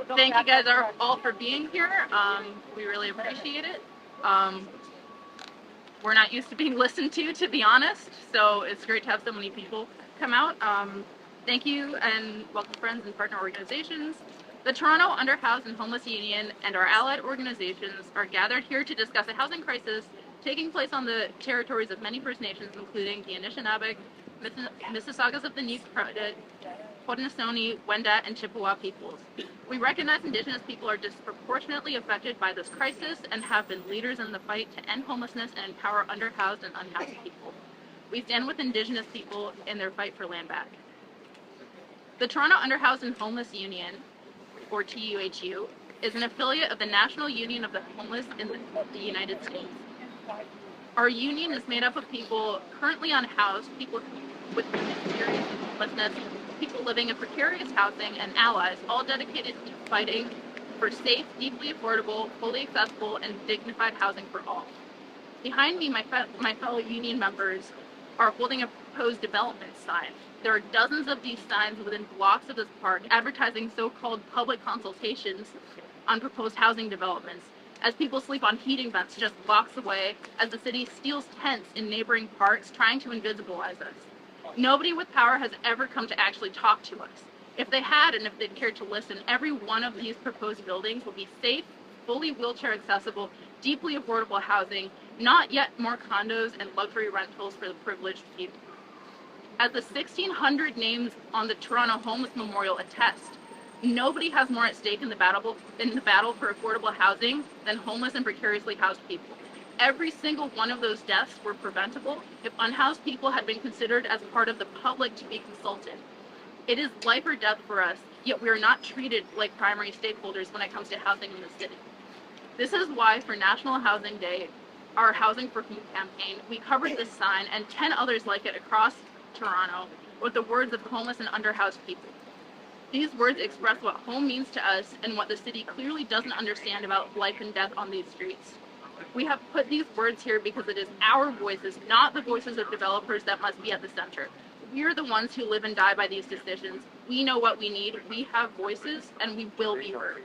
Thank you guys all for being here. We really appreciate it. We're not used to being listened to be honest, so it's great to have so many people come out. Thank you and welcome friends and partner organizations. The Toronto Underhoused and Homeless Union and our allied organizations are gathered here to discuss a housing crisis taking place on the territories of many First Nations, including the Anishinaabe, Mississaugas of the Nisqually, Haudenosaunee, Wendat, and Chippewa peoples. We recognize Indigenous people are disproportionately affected by this crisis and have been leaders in the fight to end homelessness and empower underhoused and unhoused people. We stand with Indigenous people in their fight for land back. The Toronto Underhoused and Homeless Union, or TUHU, is an affiliate of the National Union of the Homeless in the United States. Our union is made up of people currently unhoused, people with experience of homelessness, people living in precarious housing, and allies, all dedicated to fighting for safe, deeply affordable, fully accessible, and dignified housing for all. Behind me, my fellow union members are holding a proposed development sign. There are dozens of these signs within blocks of this park advertising so-called public consultations on proposed housing developments, as people sleep on heating vents just blocks away, as the city steals tents in neighboring parks trying to invisibilize us. Nobody with power has ever come to actually talk to us. If they had, and if they'd cared to listen, every one of these proposed buildings would be safe, fully wheelchair accessible, deeply affordable housing, not yet more condos and luxury rentals for the privileged few. As the 1,600 names on the Toronto Homeless Memorial attest, nobody has more at stake in the battle for affordable housing than homeless and precariously housed people. Every single one of those deaths were preventable if unhoused people had been considered as part of the public to be consulted. It is life or death for us, yet we are not treated like primary stakeholders when it comes to housing in the city. This is why for National Housing Day, our Housing for Whom campaign, we covered this sign and 10 others like it across Toronto with the words of homeless and underhoused people. These words express what home means to us and what the city clearly doesn't understand about life and death on these streets. We have put these words here because it is our voices, not the voices of developers, that must be at the center. We are the ones who live and die by these decisions. We know what we need, we have voices, and we will be heard.